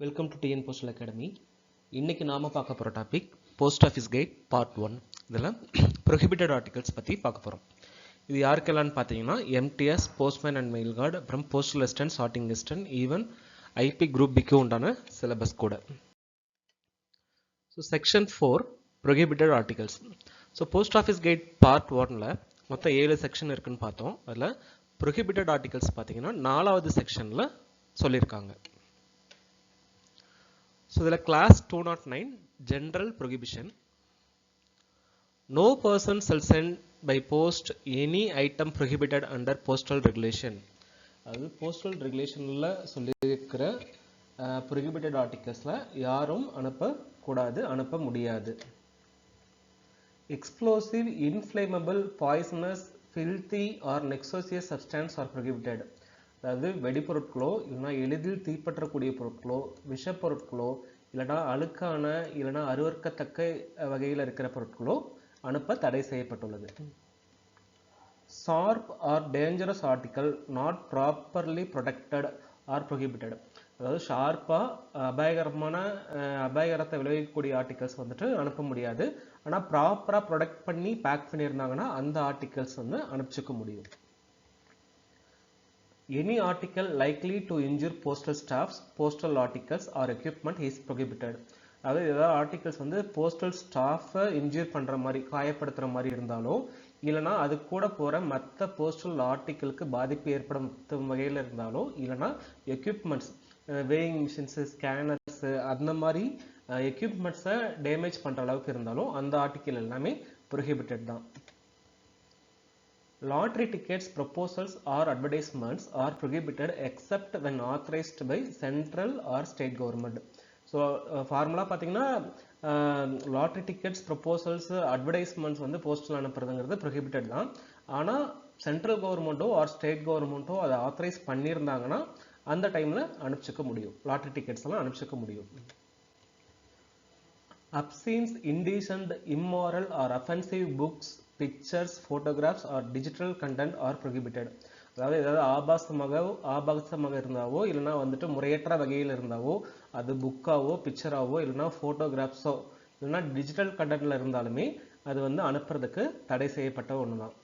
Welcome to TN postal academy. இன்னைக்கு நாம பார்க்க போகிற topic post office guide part 1. இதில் ப்ரொஹிபிட்டட் ஆர்டிகல்ஸ் பற்றி பார்க்க போகிறோம். இது யாருக்கெல்லாம்னு பார்த்தீங்கன்னா MTS, postman and mail guard, அப்புறம் postal assistant, sorting assistant, even IP group பிக்கு உண்டான சிலபஸ் கூட. So section 4 prohibited articles. So post office guide part 1ல் மொத்தம் 7 செக்ஷன் இருக்குன்னு பார்த்தோம். அதில் ப்ரொஹிபிட்டட் ஆர்டிகல்ஸ் பார்த்தீங்கன்னா 4வது செக்ஷனில் சொல்லியிருக்காங்க. So, the class 209 general prohibition. No person shall send by post any item prohibited under postal regulation. அது postal regulationல சொல்லியிருக்கிற prohibited articlesல யாரும் அனுப்ப முடியாது. Explosive, inflammable, poisonous, filthy or noxious substance are prohibited. அதாவது வெடிப்பொருட்களோ இல்லைனா எளிதில் தீப்பற்றக்கூடிய பொருட்களோ விஷப்பொருட்களோ இல்லைனா அழுக்கான இல்லைனா அருவருக்கத்தக்க வகையில் இருக்கிற பொருட்களோ அனுப்ப தடை செய்யப்பட்டுள்ளது. Sharp or dangerous article not properly protected or prohibited. அதாவது ஷார்ப்பாக அபாயகரத்தை விளைவிக்கக்கூடிய ஆர்டிகல்ஸ் வந்துட்டு அனுப்ப முடியாது. ஆனால் ப்ராப்பராக ப்ரொடெக்ட் பண்ணி பேக் பண்ணியிருந்தாங்கன்னா அந்த ஆர்டிகல்ஸ் வந்து அனுப்பிச்சிக்க முடியும். Any article likely to injure postal staffs, postal articles or equipment is prohibited. அதாவது ஏதாவது ஆர்டிகல்ஸ் வந்து போஸ்டல் ஸ்டாஃபை இன்ஜூர் பண்ணுற மாதிரி காயப்படுத்துகிற மாதிரி இருந்தாலோ இல்லைனா அது கூட போகிற மற்ற போஸ்டல் ஆர்டிக்கலுக்கு பாதிப்பு ஏற்படுத்தும் வகையில் இருந்தாலோ இல்லைனா எக்யூப்மெண்ட்ஸ் வேயிங் மிஷின்ஸு ஸ்கேனர்ஸு அந்த மாதிரி எக்யூப்மெண்ட்ஸை டேமேஜ் பண்ணுற அளவுக்கு இருந்தாலும் அந்த ஆர்டிக்கல் எல்லாமே ப்ரொஹிபிட்டட் தான். Lottery tickets, proposals or advertisements are prohibited except when authorized by central or state government. So formula பார்த்தீங்கன்னா லாட்ரி டிக்கெட்ஸ், ப்ரொப்போசல்ஸ், அட்வர்டைஸ்மெண்ட்ஸ் வந்து போஸ்டல் அனுப்புறதுங்கிறது ப்ரொஹிபிட்டட் தான். ஆனால் சென்ட்ரல் கவர்மெண்ட்டோ ஆர் ஸ்டேட் கவர்மெண்ட்டோ அதை ஆத்தரைஸ் பண்ணியிருந்தாங்கன்னா அந்த டைமில் அனுப்பிச்சிக்க முடியும். லாட்ரி டிக்கெட்ஸ் எல்லாம் அனுப்பிச்சிக்க முடியும். Obscene, indecent, immoral or offensive books, pictures, photographs or digital content are prohibited. அதாவது ஏதாவது ஆபாசமாக இருந்தாவோ இல்லைனா வந்துட்டு முறையற்ற வகையில் இருந்தாவோ அது புக்காவோ பிக்சராவோ இல்லைனா ஃபோட்டோகிராஃப்ஸோ இல்லைனா டிஜிட்டல் கண்டென்ட்ல இருந்தாலுமே அது வந்து அனுப்புறதுக்கு தடை செய்யப்பட்ட ஒன்று தான்.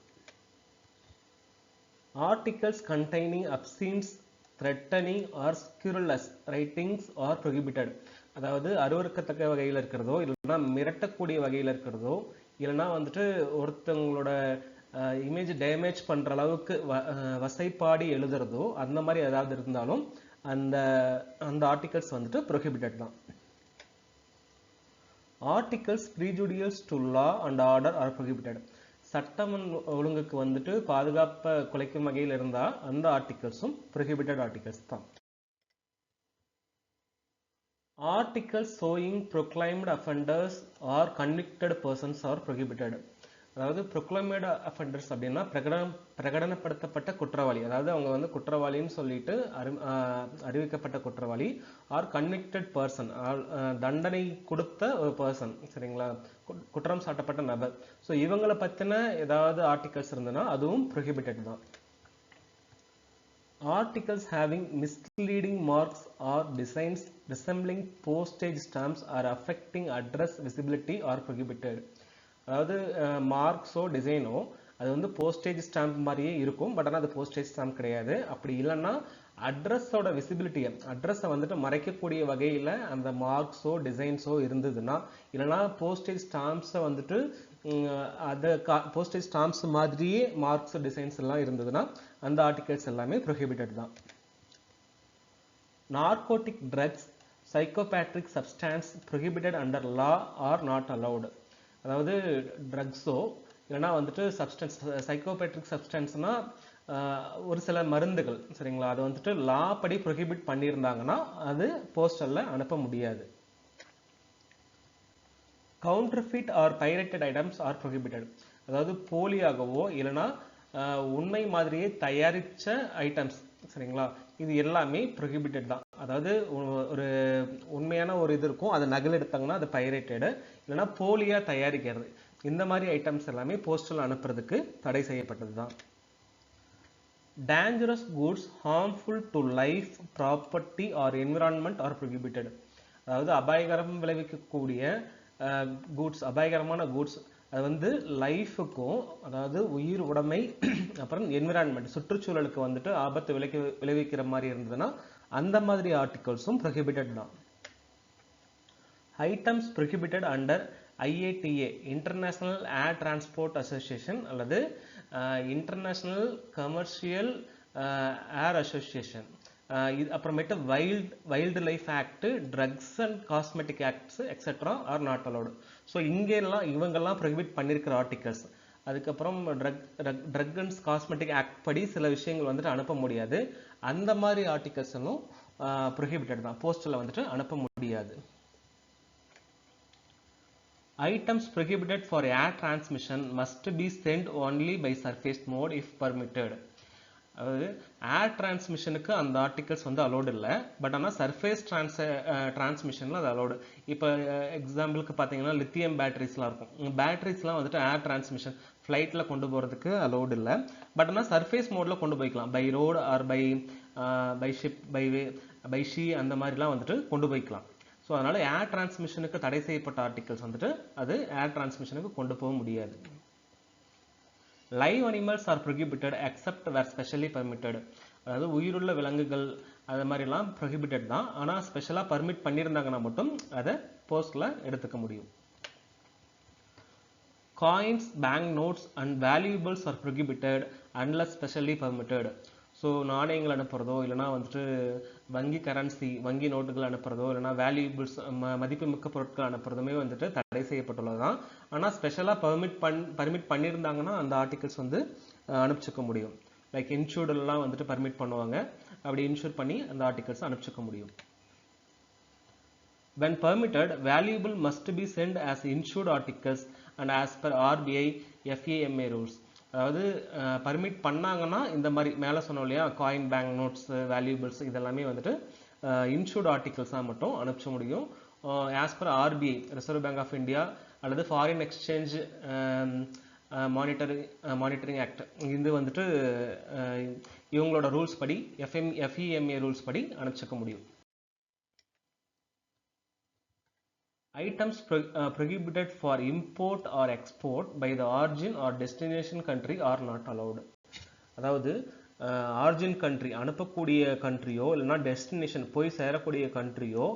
Articles containing obscene, threatening or scurrilous writings are prohibited. அதாவது அருவருக்கத்தக்க வகையில் இருக்கிறதோ இல்லைன்னா மிரட்டக்கூடிய வகையில் இருக்கிறதோ இல்லைனா வந்துட்டு ஒருத்தவங்களோட இமேஜ் டேமேஜ் பண்ணுற அளவுக்கு வசைப்பாடி எழுதுறதோ அந்த மாதிரி ஏதாவது இருந்தாலும் அந்த ஆர்டிகல்ஸ் வந்துட்டு ப்ரொஹிபிட்டட் தான். Articles prejudicial to law and order are prohibited. சட்டம் ஒழுங்குக்கு வந்துட்டு பாதுகாப்பை குலைக்கும் வகையில் இருந்தால் அந்த ஆர்டிகல்ஸும் ப்ரொஹிபிட்டட் ஆர்டிகல்ஸ் தான். Articles showing proclaimed offenders or convicted persons are prohibited. அதாவது proclaimed offenders அப்படின்னா பிரகடனப்படுத்தப்பட்ட குற்றவாளி, அதாவது அவங்க வந்து குற்றவாளின்னு சொல்லிட்டு அறிவிக்கப்பட்ட குற்றவாளி, ஆர் கன்விக்டட் பர்சன் தண்டனை கொடுத்த ஒரு பர்சன், சரிங்களா, குற்றம் சாட்டப்பட்ட நபர். ஸோ இவங்களை பற்றின ஏதாவது ஆர்டிகல்ஸ் இருந்ததுன்னா அதுவும் ப்ரொஹிபிட்டட் தான். Articles having misleading marks or designs resembling postage stamps or affecting address visibility are prohibited. அதாவது மார்க்ஸோ டிசைனோ அது வந்து போஸ்டேஜ் ஸ்டாம்ப் மாதிரியே இருக்கும், பட் ஆனால் அது போஸ்டேஜ் ஸ்டாம்ப் கிடையாது. அப்படி இல்லைன்னா அட்ரஸோட விசிபிலிட்டியை, அட்ரஸை வந்துட்டு மறைக்கக்கூடிய வகையில் அந்த மார்க்ஸோ டிசைன்ஸோ இருந்ததுன்னா இல்லைனா போஸ்டேஜ் ஸ்டாம்ப்ஸை வந்துட்டு அதை போஸ்டேஜ் ஸ்டாம்ப்ஸ் மாதிரியே மார்க்ஸ் டிசைன்ஸ் எல்லாம் இருந்ததுன்னா அந்த ஆர்டிகல்ஸ் எல்லாமே ப்ரொஹிபிட்டட் தான். Narcotic drugs, psychotropic substance prohibited under law are not allowed. அதாவது ட்ரக்ஸோ இல்லைனா வந்துட்டு சப்ஸ்டன்ஸ், சைக்கோபேட்ரிக் சப்ஸ்டான்ஸ்னா ஒரு சில மருந்துகள், சரிங்களா, அது வந்துட்டு லா படி ப்ரொஹிபிட் பண்ணியிருந்தாங்கன்னா அது போஸ்டலில் அனுப்ப முடியாது. Counterfeit or pirated items are prohibited. அதாவது போலியாகவோ இல்லைனா உண்மை மாதிரியே தயாரித்த ஐட்டம்ஸ், சரிங்களா, இது எல்லாமே ப்ரொஹிபிட்டட் தான். அதாவது ஒரு உண்மையான ஒரு இது இருக்கும், அதை நகல் எடுத்தாங்கன்னா அது பைரேட்டடு, இல்லைனா போலியாக தயாரிக்கிறது, இந்த மாதிரி ஐட்டம்ஸ் எல்லாமே போஸ்டல் அனுப்புறதுக்கு தடை செய்யப்பட்டது தான். dangerous goods harmful to life, property or environment are prohibited. அதாவது அபாயகரம் விளைவிக்கக்கூடிய கூட்ஸ், அபாயகரமான கூட்ஸ் அது வந்து லைஃபுக்கும், அதாவது உயிர் உடைமை அப்புறம் என்விரான்மெண்ட் சுற்றுச்சூழலுக்கு வந்துட்டு ஆபத்து விளைவிக்கிற மாதிரி இருந்ததுன்னா அந்த மாதிரி ஆர்டிகல்ஸும் ப்ரொஹிபிட்டட் தான். Items prohibited under IATA international air transport association அல்லது இன்டர்நேஷனல் கமர்ஷியல் ஏர் அசோசியேஷன், இது அப்புறமேட்டு wildlife act, drugs and cosmetic acts etcetera are not allowed. So இங்கெல்லாம் இவங்கெல்லாம் ப்ரொஹிபிட் பண்ணியிருக்கிற ஆர்டிகல்ஸ். அதுக்கப்புறம் ட்ரக் அண்ட் காஸ்மெட்டிக் ஆக்ட் படி சில விஷயங்கள் வந்துட்டு அனுப்ப முடியாது. அந்த மாதிரி ஆர்டிகல்ஸ் எல்லாம் ப்ரொஹிபிட்டட் தான், போஸ்டில் வந்துட்டு அனுப்ப முடியாது. Items prohibited for air transmission must be sent only by surface mode if permitted. அதாவது ஏர் டிரான்ஸ்மிஷனுக்கு அந்த ஆர்டிகல்ஸ் வந்து அலோடு இல்லை, பட் ஆனால் சர்ஃபேஸ் டிரான்ஸ்மிஷனில் அது அலோடு. இப்போ எக்ஸாம்பிளுக்கு பார்த்தீங்கன்னா லித்தியம் பேட்டரிஸ்லாம் இருக்கும், பேட்டரிஸ்லாம் வந்துட்டு ஏர் டிரான்ஸ்மிஷன் ஃப்ளைட்டில் கொண்டு போகிறதுக்கு அலோடு இல்லை, பட் ஆனால் சர்ஃபேஸ் மோடில் கொண்டு போய்க்கலாம், by road or by ship, by sea அந்த மாதிரிலாம் வந்துட்டு கொண்டு போய்க்கலாம். ஸோ அதனால் ஏர் டிரான்ஸ்மிஷனுக்கு தடை செய்யப்பட்ட ஆர்டிகல்ஸ் வந்துட்டு அது ஏர் டிரான்ஸ்மிஷனுக்கு கொண்டு போக முடியாது. Live animals are prohibited except where specially permitted. அதாவது உயிருள்ள விலங்குகள் அது மாதிரிலாம் ப்ரொஹிபிட்டட் தான், ஆனால் ஸ்பெஷலாக பர்மிட் பண்ணியிருந்தாங்கன்னா மட்டும் அதை போஸ்டில் எடுத்துக்க முடியும். Coins, bank notes and valuables are prohibited unless specially permitted. So நாணயங்கள் அனுப்புறதோ இல்லைனா வந்துட்டு வங்கி கரன்சி, வங்கி நோட்டுகள் அனுப்புறதோ இல்லைனா வேல்யூபிள்ஸ் மதிப்புமிக்க பொருட்கள் அனுப்புறதுமே வந்துட்டு தடை செய்யப்பட்டுள்ளது தான். ஆனால் ஸ்பெஷலாக பர்மிட் பண்ணியிருந்தாங்கன்னா அந்த ஆர்டிகல்ஸ் வந்து அனுப்பிச்சிக்க முடியும். லைக் இன்சூர்டெல்லாம் வந்துட்டு பர்மிட் பண்ணுவாங்க, அப்படி இன்சூர் பண்ணி அந்த ஆர்டிகல்ஸ் அனுப்பிச்சிக்க முடியும். When permitted, valuable must be sent as insured articles and as per RBI FEMA rules. அதாவது பர்மிட் பண்ணாங்கன்னா இந்த மாதிரி மேலே சொன்னோம் இல்லையா, காயின், பேங்க் நோட்ஸ், வேல்யூபிள்ஸ் இதெல்லாமே வந்துட்டு இன்சூர்ட் ஆர்டிகல்ஸாக மட்டும் அனுப்பிச்ச முடியும். As per RBI reserve bank of India அல்லது ஃபாரின் எக்ஸ்சேஞ்ச் மானிட்டரிங் ஆக்ட், இது வந்துட்டு இவங்களோட ரூல்ஸ் படி FEMA ரூல்ஸ் படி அனுப்பிச்சிக்க முடியும். Items prohibited for import or export by the origin or destination country are not allowed. அதாவது ஆரிஜின் கண்ட்ரி அனுப்பக்கூடிய கண்ட்ரியோ இல்லைனா டெஸ்டினேஷன் போய் சேரக்கூடிய கண்ட்ரியோ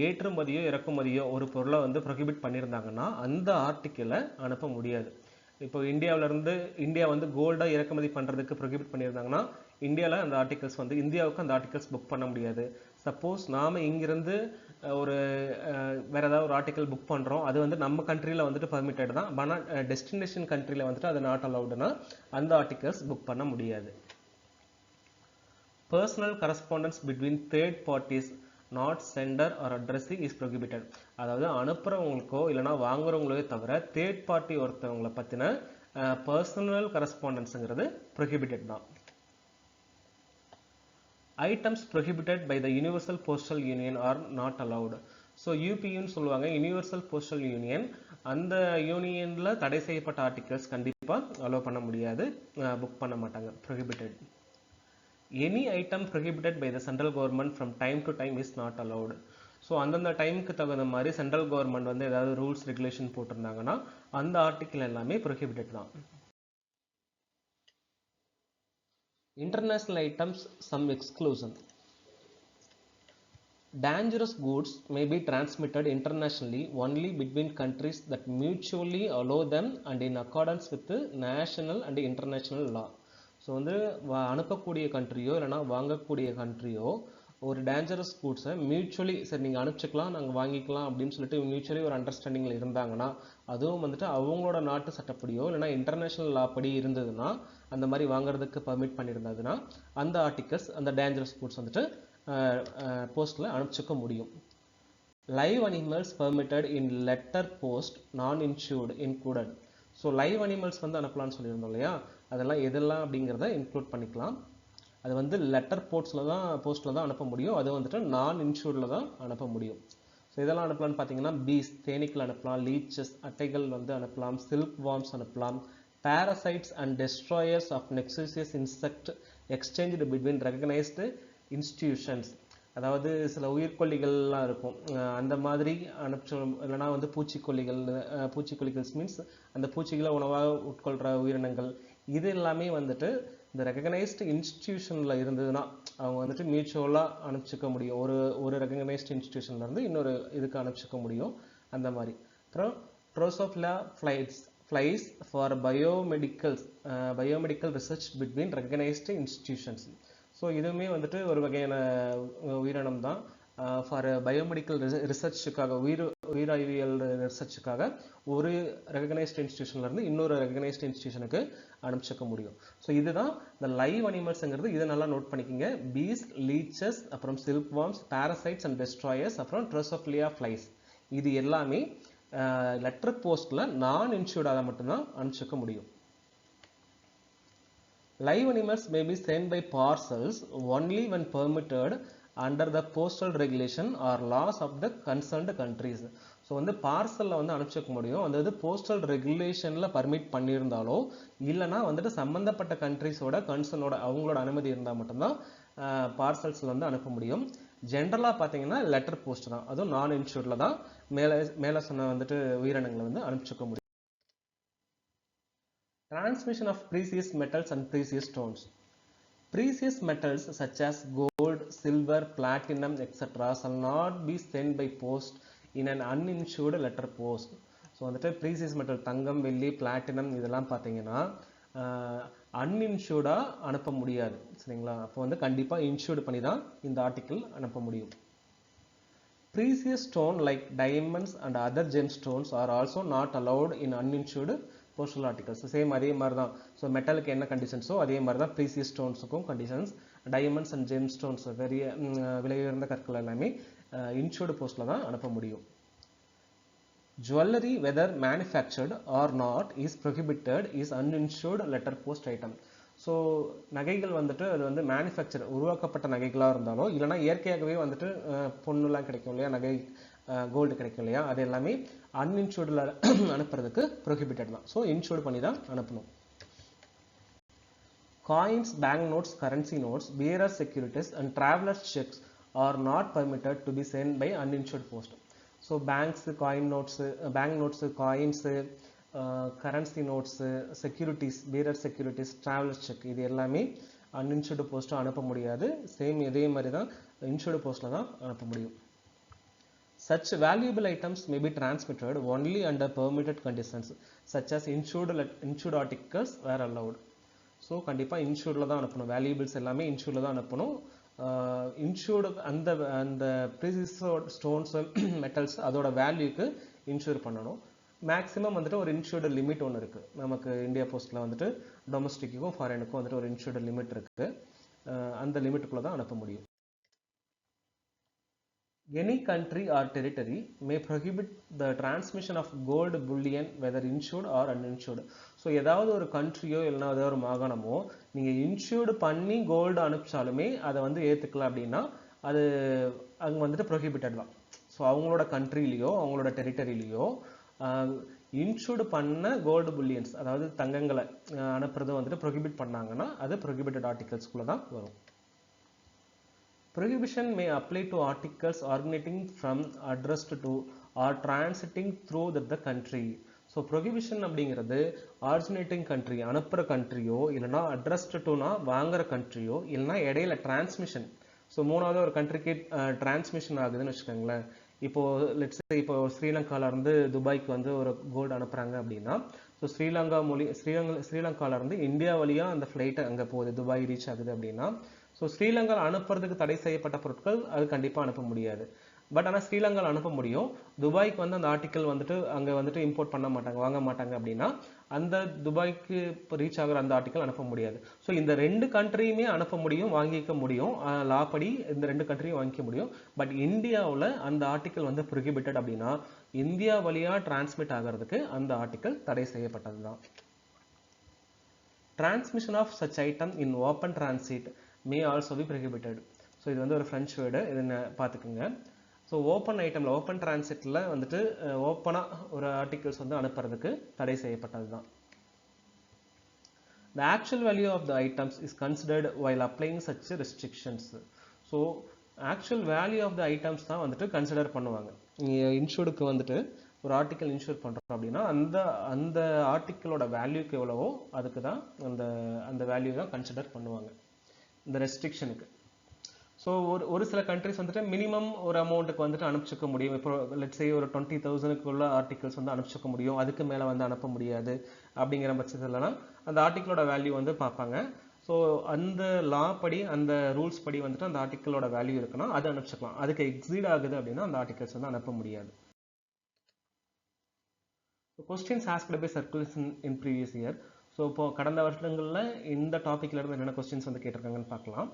ஏற்றுமதியோ இறக்குமதியோ ஒரு பொருளை வந்து ப்ரொஹிபிட் பண்ணியிருந்தாங்கன்னா அந்த ஆர்டிக்கிளை அனுப்ப முடியாது. இப்போ இந்தியா வந்து கோல்டாக இறக்குமதி பண்ணுறதுக்கு ப்ரொஹிபிட் பண்ணியிருந்தாங்கன்னா இந்தியாவில் அந்த ஆர்டிகல்ஸ் வந்து இந்தியாவுக்கு அந்த ஆர்டிகல்ஸ் புக் பண்ண முடியாது. சப்போஸ் நாம் இங்கிருந்து ஒரு வேறு ஏதாவது ஒரு ஆர்டிக்கல் புக் பண்ணுறோம், அது வந்து நம்ம கண்ட்ரியில் வந்துட்டு பர்மிட்டட் தான், ஆனால் டெஸ்டினேஷன் கண்ட்ரியில் வந்துட்டு அது நாட் அலவுடுனா அந்த ஆர்டிகல்ஸ் புக் பண்ண முடியாது. Personal correspondence between third parties not sender or addressee is prohibited. அதாவது அனுப்புகிறவங்களுக்கோ இல்லைனா வாங்குறவங்களோ தவிர தேர்ட் பார்ட்டி ஒருத்தவங்களை பற்றின பர்சனல் கரஸ்பாண்டன்ஸுங்கிறது ப்ரொஹிபிட்டட் தான். Items prohibited by the Universal Postal Union are not allowed. So யூபின்னு சொல்லுவாங்க, யூனிவர்சல் போஸ்டல் யூனியன். அந்த யூனியனில் தடை செய்யப்பட்ட ஆர்டிகல்ஸ் கண்டிப்பாக அலோவ் பண்ண முடியாது, புக் பண்ண மாட்டாங்க, prohibited. Any item prohibited by the central government from time to time is not allowed. So அந்தந்த டைமுக்கு தகுந்த மாதிரி சென்ட்ரல் கவர்மெண்ட் வந்து ஏதாவது ரூல்ஸ் ரெகுலேஷன் போட்டிருந்தாங்கன்னா அந்த ஆர்டிக்கல் எல்லாமே ப்ரொஹிபிட்டட் தான். International items, some exclusion. Dangerous goods may be transmitted internationally only between countries that mutually allow them and in accordance with the national and international law. So வந்து அனுப்பக்கூடிய கண்ட்ரியோ இல்லைனா வாங்கக்கூடிய கண்ட்ரியோ ஒரு dangerous கூட்ஸை mutually சரி நீங்கள் அனுப்பிச்சிக்கலாம், நாங்கள் வாங்கிக்கலாம் அப்படின்னு சொல்லிட்டு மியூச்சுவலி ஒரு அண்டர்ஸ்டாண்டிங்கில் இருந்தாங்கன்னா, அதுவும் வந்துட்டு அவங்களோட நாட்டு சட்டப்படியோ இல்லைனா இன்டர்நேஷ்னல் லா படி இருந்ததுன்னா அந்த மாதிரி வாங்குறதுக்கு பர்மிட் பண்ணியிருந்ததுன்னா அந்த ஆர்டிகல்ஸ் அந்த டேஞ்சரஸ் கூட்ஸ் வந்துட்டு போஸ்ட்டில் அனுப்பிச்சிக்க முடியும். லைவ் அனிமல்ஸ் பெர்மிட்டட் இன் லெட்டர் போஸ்ட் நான் insured included. So live animals வந்து அனுப்பலாம்னு சொல்லியிருந்தோம் இல்லையா, அதெல்லாம் எதெல்லாம் அப்படிங்கிறத இன்க்ளூட் பண்ணிக்கலாம். அது வந்து லெட்டர் போஸ்ட்டில் தான் அனுப்ப முடியும், அது வந்துட்டு நான் இன்சூர்டில் தான் அனுப்ப முடியும். ஸோ இதெல்லாம் அனுப்பலாம்னு பார்த்தீங்கன்னா பீஸ் தேனீக்கள் அனுப்பலாம், லீச்சஸ் அட்டைகள் வந்து அனுப்பலாம், சில்க் வார்ம்ஸ் அனுப்பலாம், parasites and destroyers of noxious insect exchanged between recognized institutions. அதாவது சில உயிர்கொல்லிகள்லாம் இருக்கும், அந்த மாதிரி அனுப்பிச்சோம். இல்லைனா வந்து பூச்சிக்கொல்லிகள் மீன்ஸ் அந்த பூச்சிகளை உணவாக உட்கொள்கிற உயிரினங்கள், இது எல்லாமே வந்துட்டு இந்த ரெகக்னைஸ்டு இன்ஸ்டிடியூஷனில் இருந்ததுன்னா அவங்க வந்துட்டு மியூச்சுவலாக அனுப்பிச்சிக்க முடியும். ஒரு ரெகக்னைஸ்டு இன்ஸ்டிடியூஷன்லேருந்து இன்னொரு இதுக்கு அனுப்பிச்சிக்க முடியும். அந்த மாதிரி. அப்புறம் drosophila flies for biomedical research between recognized institutions. So இதுவுமே வந்துட்டு ஒரு வகையான உயிரினம் தான். ஃபார் பயோமெடிக்கல் ரிசர்ச்சுக்காக, உயிராய்வியல் ரிசர்ச்சுக்காக ஒரு ரெகக்னைஸ்ட் இன்ஸ்டிடியூஷன்லேருந்து இன்னொரு ரெகக்னைஸ்ட் இன்ஸ்டிடியூஷனுக்கு அனுப்பிச்சிக்க முடியும். ஸோ இதுதான் இந்த லைவ் அனிமல்ஸுங்கிறது. இதை நல்லா நோட் பண்ணிக்கோங்க. பீஸ், லீச்சஸ், அப்புறம் silk worms, parasites and destroyers, அப்புறம் ட்ரோசோஃபிலியா ஃப்ளைஸ், இது எல்லாமே லெட்டர் போஸ்ட்டில் நான் இன்சூர்டாக மட்டும்தான் அனுப்பிச்சிக்க முடியும். Live animals may be sent by parcels only when permitted under the postal regulation or laws of the concerned countries. So வந்து பார்சலில் வந்து அனுப்பிச்சிக்க முடியும். அதாவது போஸ்டல் ரெகுலேஷனில் பர்மிட் பண்ணியிருந்தாலோ இல்லைனா வந்துட்டு சம்மந்தப்பட்ட கண்ட்ரிஸோட கன்சர்னோட அவங்களோட அனுமதி இருந்தால் மட்டும்தான் பார்சல்ஸில் வந்து அனுப்ப முடியும். ஜென்ரலாக பார்த்தீங்கன்னா லெட்டர் போஸ்ட் தான், அதுவும் நான் இன்சூர்டில் தான் மேலே சொன்ன வந்துட்டு உயிரினங்களை வந்து அனுப்பிச்சிக்க முடியும். Transmission of precious metals and precious stones. Precious metals such as gold, silver, platinum, etc. shall not be sent by post in an uninsured letter post. So வந்துட்டு ப்ரீசியஸ் மெட்டல், தங்கம், வெள்ளி, பிளாட்டினம், இதெல்லாம் பார்த்தீங்கன்னா அன்இன்சூர்டாக அனுப்ப முடியாது. சரிங்களா? அப்போ வந்து கண்டிப்பாக இன்சூர்டு பண்ணி தான் இந்த ஆர்டிக்கிள் அனுப்ப முடியும். Precious stone like diamonds and other gemstones are also not allowed in uninsured postal articles. Same அதே மாதிரி தான். ஸோ மெட்டலுக்கு என்ன கண்டிஷன்ஸோ அதே மாதிரி தான் ப்ரீசியஸ் ஸ்டோன்ஸுக்கும் conditions. Diamonds and gem stones, பெரிய விலை உயர்ந்த கற்கள் எல்லாமே இன்சூர்டு போஸ்ட்டில் தான் அனுப்ப முடியும். Jewelry, whether manufactured or not, is prohibited is uninsured letter post item. So நகைகள் வந்துட்டு அது வந்து மேனுஃபேக்சர் உருவாக்கப்பட்ட நகைகளாக இருந்தாலும் இல்லைனா இயற்கையாகவே வந்துட்டு பொண்ணுலாம் கிடைக்கும் இல்லையா, நகை கோல்டு கிடைக்கும் இல்லையா, அது எல்லாமே அன்இன்சூர்டில் அனுப்புறதுக்கு ப்ரொஹிபிட்டட் தான். ஸோ இன்சூர்டு பண்ணி தான் அனுப்பணும். Coins, bank notes, currency notes, bearer securities and traveler's checks are not permitted to be sent by uninsured post. So banks, bank notes, coins, currency notes, securities, பீரர் securities, traveller check, இது எல்லாமே அன்இன்சூர்டு போஸ்ட்டும் அனுப்ப முடியாது. Same இதே மாதிரி தான் insured போஸ்ட்டில் தான் அனுப்ப முடியும். Such valuable items may be transmitted only under permitted conditions such as insured articles were allowed. So கண்டிப்பாக இன்சூர்டில் தான் அனுப்பணும். வேல்யூபிள்ஸ் எல்லாமே இன்சூர்டில் தான் அனுப்பணும். இன்சூர்டு அந்த ப்ரீசியஸ் ஸ்டோன்ஸ், மெட்டல்ஸ் அதோட வேல்யூக்கு இன்சூர் பண்ணணும். மேக்ஸிமம் வந்துட்டு ஒரு இன்சூர்டு லிமிட் ஒன்று இருக்குது நமக்கு இந்தியா போஸ்ட்டில் வந்துட்டு. டொமஸ்டிக்கும் ஃபாரினுக்கும் வந்துட்டு ஒரு இன்சூர்டு லிமிட் இருக்குது. அந்த லிமிட்டுக்குள்ளே தான் அனுப்ப முடியும். Any country or territory may prohibit the transmission of gold bullion whether insured or uninsured. So ஏதாவது ஒரு கண்ட்ரியோ இல்லைனா ஏதாவது ஒரு மாகாணமோ நீங்கள் இன்சூர்டு பண்ணி கோல்டு அனுப்பிச்சாலுமே அதை வந்து ஏற்றுக்கலாம் அப்படின்னா அது அங்கே வந்துட்டு ப்ரொஹிபிட்டட் தான். ஸோ அவங்களோட கண்ட்ரிலேயோ அவங்களோட டெரிட்டரியிலையோ இன்சூர்டு பண்ண கோல்டு புல்லியன்ஸ், அதாவது தங்கங்களை அனுப்புறது வந்துட்டு ப்ரொஹிபிட் பண்ணாங்கன்னா அது ப்ரொஹிபிட்டட் ஆர்டிகல்ஸ்குள்ளே தான் வரும். Prohibition may apply to articles originating from, addressed to or transiting through the country. So prohibition அப்படிங்கிறது ஆரிஜினேட்டிங் கண்ட்ரி, அனுப்புகிற கண்ட்ரியோ இல்லைனா அட்ரஸ்டு டுனா வாங்குற கண்ட்ரியோ இல்லைனா இடையில டிரான்ஸ்மிஷன். ஸோ மூணாவது ஒரு கண்ட்ரிக்கு டிரான்ஸ்மிஷன் ஆகுதுன்னு வச்சுக்கோங்களேன். இப்போது லெட்ஸ் இப்போ ஸ்ரீலங்காவிலேருந்து துபாய்க்கு வந்து ஒரு கோல்டு அனுப்புகிறாங்க அப்படின்னா, ஸோ ஸ்ரீலங்காவிலேருந்து இந்தியா வழியாக அந்த ஃப்ளைட்டை அங்கே போகுது, துபாய் ரீச் ஆகுது அப்படின்னா, ஸோ ஸ்ரீலங்காவில் அனுப்புறதுக்கு தடை செய்யப்பட்ட பொருட்கள் அது கண்டிப்பாக அனுப்ப முடியாது. பட் ஆனால் ஸ்ரீலங்காவில் அனுப்ப முடியும். துபாய்க்கு வந்து அந்த ஆர்டிக்கல் வந்துட்டு அங்கே வந்துட்டு இம்போர்ட் பண்ண மாட்டாங்க, வாங்க மாட்டாங்க அப்படின்னா அந்த துபாய்க்கு இப்போ ரீச் ஆகிற அந்த ஆர்டிக்கல் அனுப்ப முடியாது. ஸோ இந்த ரெண்டு கண்ட்ரியுமே அனுப்ப முடியும், வாங்கிக்க முடியும். லா படி இந்த ரெண்டு கண்ட்ரியும் வாங்கிக்க முடியும். பட் இந்தியாவில் அந்த ஆர்டிக்கல் வந்து ப்ரொஹிபிட்டட் அப்படின்னா இந்தியா வழியாக டிரான்ஸ்மிட் ஆகிறதுக்கு அந்த ஆர்டிக்கல் தடை செய்யப்பட்டது தான். Transmission of such item in open transit may also be prohibited. So இது வந்து ஒரு ஃப்ரெஞ்ச் வேர்டு, இது பார்த்துக்குங்க. ஸோ ஓப்பன் ஐட்டமில், ஓப்பன் டிரான்சிட்டில் வந்துட்டு ஓப்பனாக ஒரு ஆர்டிகல்ஸ் வந்து அனுப்புறதுக்கு தடை செய்யப்பட்டது தான். The actual value of the items is considered while applying such restrictions. So actual value of the items தான் வந்துட்டு கன்சிடர் பண்ணுவாங்க. இன்சூர்டுக்கு வந்துட்டு ஒரு ஆர்டிக்கல் இன்சூர் பண்ணுறோம் அப்படின்னா அந்த அந்த ஆர்டிக்கலோட வேல்யூக்கு எவ்வளவோ அதுக்கு தான் அந்த வேல்யூ தான் கன்சிடர் பண்ணுவாங்க இந்த ரெஸ்ட்ரிக்ஷனுக்கு. ஸோ ஒரு சில கண்ட்ரிஸ் வந்துட்டு மினிமம் ஒரு அமௌண்ட்டுக்கு வந்துட்டு அனுப்பிச்சிக்க முடியும். இப்போ லெட்ஸ் சே ஒரு 20,000க்குள்ள ஆர்டிகல்ஸ் வந்து அனுப்பிச்சிக்க முடியும், அதுக்கு மேலே வந்து அனுப்ப முடியாது அப்படிங்கிற பட்சத்துலலாம் அந்த ஆர்டிக்கலோட வேல்யூ வந்து பார்ப்பாங்க. ஸோ அந்த லா படி அந்த ரூல்ஸ் படி வந்துட்டு அந்த ஆர்டிக்கலோட வேல்யூ இருக்குன்னா அது அனுப்பிச்சிக்கலாம். அதுக்கு எக்ஸீட் ஆகுது அப்படின்னா அந்த ஆர்டிகல்ஸ் வந்து அனுப்ப முடியாது. Questions asked by circulation in previous year. So இப்போ கடந்த வருஷங்களில் இந்த டாப்பிக்ல இருந்து என்னென்ன கொஸ்டின்ஸ் வந்து கேட்டிருக்காங்கன்னு பார்க்கலாம்.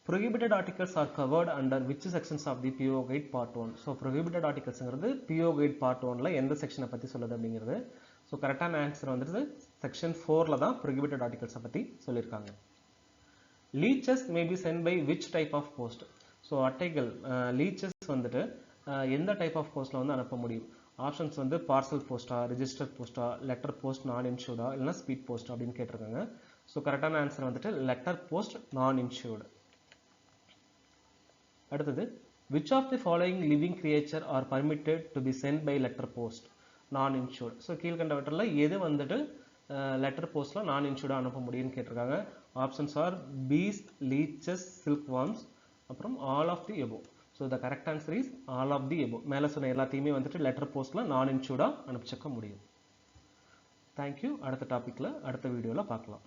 Prohibited articles are covered under which sections of the PO Guide Part 1? So prohibited articles ங்கிறது PO Guide Part 1ல எந்த செக்ஷனை பற்றி சொல்லுது அப்படிங்கிறது. ஸோ கரெக்டான ஆன்சர் வந்துட்டு செக்ஷன் 4ல தான் prohibited articles பற்றி சொல்லியிருக்காங்க. Leeches may be sent by which type of post? So அட்டைகள் லீச்சஸ் வந்துட்டு எந்த டைப் ஆஃப் போஸ்ட்டில் வந்து அனுப்ப முடியும்? ஆப்ஷன்ஸ் வந்து பார்சல் போஸ்ட்டா, ரிஜிஸ்டர் போஸ்ட்டா, லெட்டர் போஸ்ட் நான் இன்சூர்டா, இல்லைனா ஸ்பீட் போஸ்ட் அப்படின்னு கேட்டிருக்காங்க. ஸோ கரெக்டான ஆன்சர் வந்துட்டு லெட்டர் போஸ்ட் நான் இன்சூர்டு. அடுத்தது which of the following living creature are permitted to be sent by letter post non insured? So கீழ்கண்டவற்றில் எது வந்துட்டு லெட்டர் போஸ்ட்டில் நான் இன்சூர்டாக அனுப்ப முடியும்னு கேட்டிருக்காங்க. Options are bees, leeches, silk worms, அப்புறம் all of the above. So the correct answer is all of the above. மேலே சொன்ன எல்லாத்தையுமே வந்துட்டு லெட்டர் போஸ்ட்டில் நான் இன்சூர்டாக அனுப்பிச்சிக்க முடியும். தேங்க்யூ. அடுத்த டாப்பிக்கில் அடுத்த வீடியோவில் பார்க்கலாம்.